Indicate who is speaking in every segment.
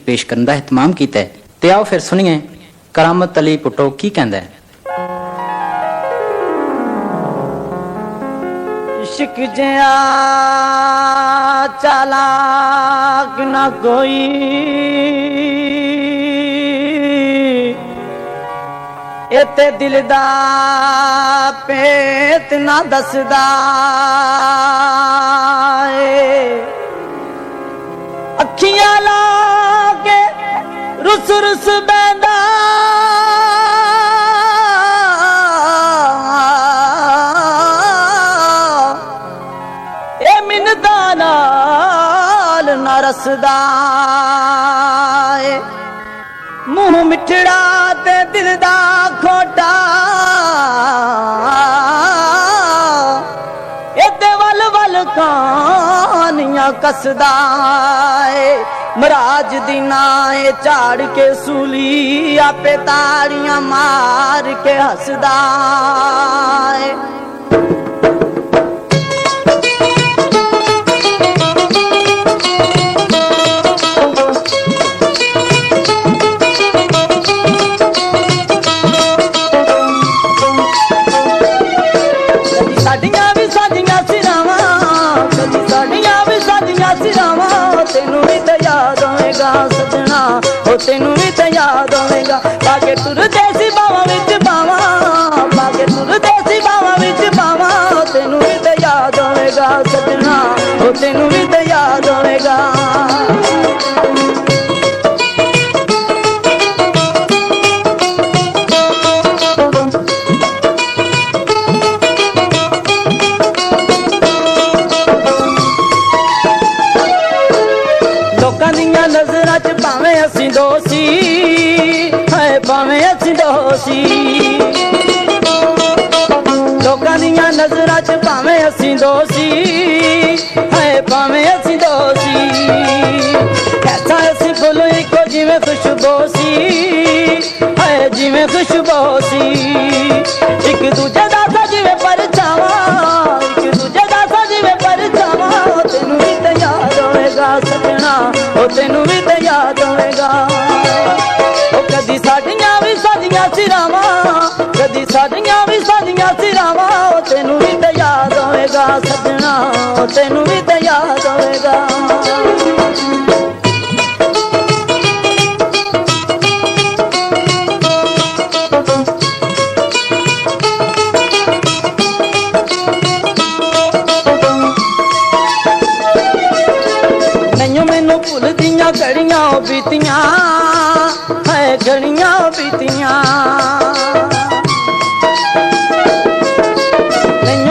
Speaker 1: पेश करने का एहतमाम किया है। ते आओ फिर सुनिए करामत अली पुट्टो की कहंदा है।
Speaker 2: इश्क जिया चालाक ना कोई, इते दिल दा पेत ना दसदा, अखियां ला के रुस रुस बैदा, ए मिन्नता नाल ना रसदा, मुंह मिठड़ा ते दिल दा खोटा, एदे वल वल कहानियां कसदा, मराज दी नाए झाड़ के सूली, आपे ताड़ियां मार के हसदा। तेनू भी तो याद आवेगा, पाके तुर देसी बावा विच पावा, पाके तुर देसी बावा विच पावा, तेनू भी तो याद आवेगा सजना, ओ तेनू भी तो याद आवेगा। लोकां दियां नज़रां च भावें असीं दोषी है, भावें असीं दोषी, लोकां दियां नज़रां च भावें असीं दोषी है, भावें असीं दोषी, ऐसा असीं फुल इको जिवें खुशबोसी है, जिवें खुशबोसी, एक दूजे दा सा जिवें परछावा, एक दूजे दा सा जिवें परछावा, तेनू भी ते याद होएगा सजना, ओ तेनू भी ते याद होएगा। ओ कदी साडियां भी साडियां सिरावां, कदी साडियां भी साडियां सिरावां, ओ तेनू भी ते याद होएगा सजना, ओ तेनू भी ते याद होएगा। मैनू भुलदियां घड़ियां बीतियां है, घड़ियां बीतियां,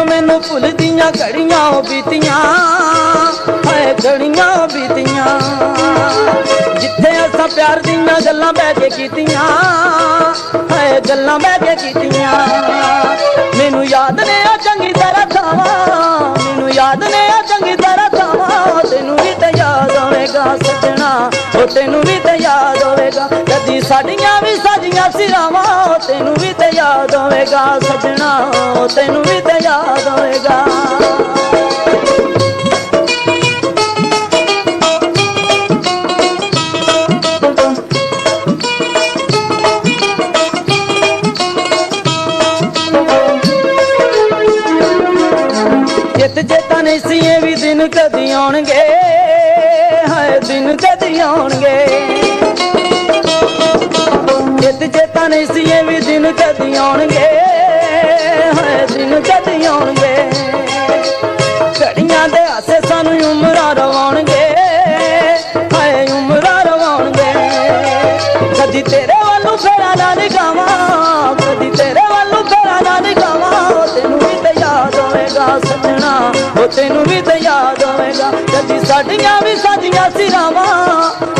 Speaker 2: मैनू भुलदियां घड़ियां बीतियां है, घड़ियां बीतियां, जिथे असां प्यार दियां गल्लां बैठ के कीतियां है, गल्लां बैठ के कीतियां, मैनू याद ने आ चंगी तरह थावां, मैनू याद ने आ चंगी तरह थावां, तेनू भी ते याद होवेगा सजना, ओ तेनू भी ते याद होवेगा, कदी साडियां भी साजियां सिरावां, तेनू भी ते याद होवेगा सजना, ओ तेनू भी ते याद होवेगा। चित चेता नहीं सी ये भी दिन कदी आउणगे, हाय दिन कदी आउणगे, चित चेता नहीं सी ये भी दिन कदी आउणगे, हाय दिन कदी आउणगे, घड़ियां दे हासे सानू उमरां रवाउणगे, हाय उमरां रवाउणगे, कदी तेरे वालू फेरा ना निगावां, कदी तेरे वालू फेरा ना निगावां, तेनू भी ते याद होवेगा सजना, ओ तेनू भी ते याद होवेगा, कदी साडियां भी साजियां सिरावां,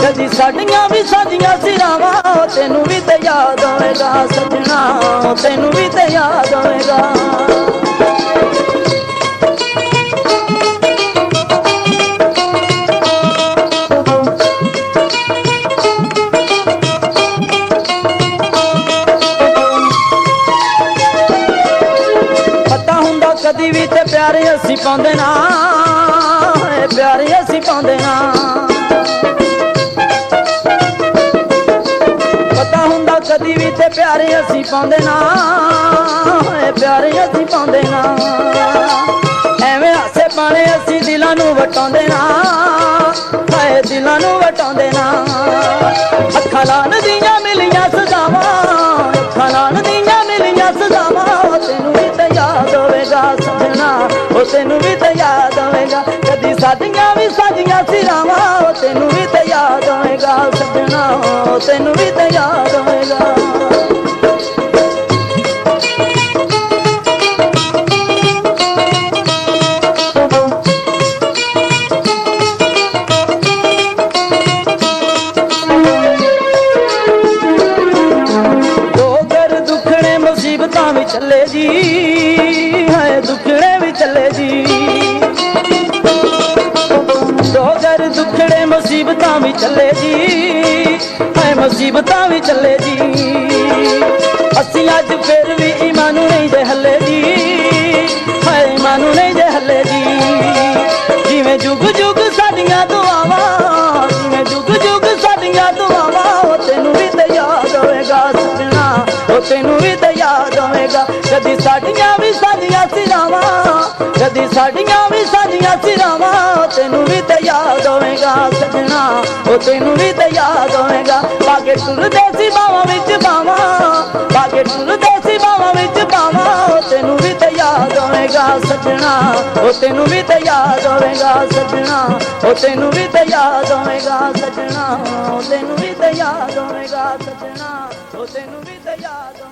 Speaker 2: कदी साडियां भी साजियां सिरावां, तेनू भी ते याद होवेगा सजना, ओ तेनू भी ते याद होवेगा। कदी भी ते प्यारे असी पाउंदे ना, प्यारे असी पाउंदे ना, ਅਸੀਂ ਪਾਉਂਦੇ ਨਾ, ਹਾਏ ਪਿਆਰ ਅਸੀਂ ਪਾਉਂਦੇ ਨਾ, ਐਵੇਂ ਹਾਸੇ ਪਾਣੇ ਅਸੀਂ ਦਿਲਾਂ ਨੂੰ ਵਟਾਉਂਦੇ ਨਾ, ਹਾਏ ਦਿਲਾਂ ਨੂੰ ਵਟਾਉਂਦੇ ਨਾ। ਅੱਖਾਂ ਲਾਣ ਦੀਆਂ ਮਿਲੀਆਂ ਸਜ਼ਾਵਾਂ, ਅੱਖਾਂ ਲਾਣ ਦੀਆਂ ਮਿਲੀਆਂ ਸਜ਼ਾਵਾਂ, ਤੈਨੂੰ ਵੀ ਤਾਂ ਯਾਦ ਹੋਵੇਗਾ ਸਜਣਾ, ਉਹ ਤੈਨੂੰ ਵੀ ਤਾਂ ਯਾਦ ਹੋਵੇਗਾ, ਕਦੀ ਸਾਡੀਆਂ ਵੀ ਸਾਡੀਆਂ ਸਿਰਾਵਾਂ, ਤੈਨੂੰ ਵੀ ਤਾਂ ਯਾਦ ਹੋਵੇਗਾ ਸਜਣਾ, ਉਹ ਤੈਨੂੰ ਵੀ ਤਾਂ ਯਾਦ ਹੋਵੇਗਾ। ਮੁਸੀਬਤਾਂ ਵੀ ਚੱਲੇ ਜੀ, ਹਾਏ ਦੁੱਖੜੇ ਵੀ ਚੱਲੇ ਜੀ, ਦੋ ਘਰ ਦੁੱਖੜੇ ਮੁਸੀਬਤਾਂ ਵੀ ਚੱਲੇ ਜੀ, ਹਾਏ ਮੁਸੀਬਤਾਂ ਵੀ ਚੱਲੇ ਜੀ। ਅਸੀਂ ਅੱਜ ਫਿਰ ਵੀ ਈਮਾਨ ਨੂੰ ਨਹੀਂ ਜੇ ਹੱਲੇ ਜੀ, ਹਾਏ ਈਮਾਨ ਨੂੰ ਨਹੀਂ ਜੇ ਹੱਲੇ ਜੀ। ਜਿਵੇਂ ਜੁਗ ਜੁਗ ਸਾਡੀਆਂ ਦੁਆਵਾਂ, ਜਿਵੇਂ ਜੁਗ ਜੁਗ ਸਾਡੀਆਂ ਦੁਆਵਾਂ, ਉਹ ਤੈਨੂੰ ਵੀ ਤਾਂ ਯਾਦ ਹੋਵੇਗਾ ਸਜਣਾ, ਉਹ ਤੈਨੂੰ ਵੀ ਤਾਂ ਯਾਦ ਹੋਵੇਗਾ, ਕਦੀ ਸਾਡੀਆਂ ਵੀ ਸਾਡੀਆਂ ਸਿਰਾਵਾਂ, ਕਦੀ ਸਾਡੀਆਂ ਵੀ ਸਾਡੀਆਂ ਸਿਰਾਵਾਂ, ਤੈਨੂੰ ਵੀ ਤਾਂ ਯਾਦ ਹੋਵੇਗਾ ਸਜਣਾ, ਉਹ ਤੈਨੂੰ ਵੀ ਤਾਂ ਯਾਦ ਹੋਵੇਗਾ। ਬਾਗੇ ਟੁਰਦੇ ਸੀ ਬਾਵਾਂ ਵਿੱਚ ਬਾਵਾਂ, ਬਾਗੇ ਟੁਰਦੇ ਸੀ ਬਾਵਾਂ ਵਿੱਚ ਬਾਵਾਂ, ਤੈਨੂੰ ਵੀ ਤਾਂ ਯਾਦ ਹੋਵੇਗਾ ਸਜਣਾ, ਉਹ ਤੈਨੂੰ ਵੀ ਤਾਂ ਯਾਦ ਹੋਵੇਗਾ ਸਜਣਾ, ਉਹ ਤੈਨੂੰ ਵੀ ਤਾਂ ਯਾਦ ਹੋਵੇਗਾ ਸਜਣਾ, ਉਹ ਤੈਨੂੰ ਵੀ ਤਾਂ ਯਾਦ ਹੋਵੇਗਾ ਸਜਣਾ, ਉਹ ਤੈਨੂੰ ਵੀ ਤਾਂ ਯਾਦ ਹੋਵੇਗਾ।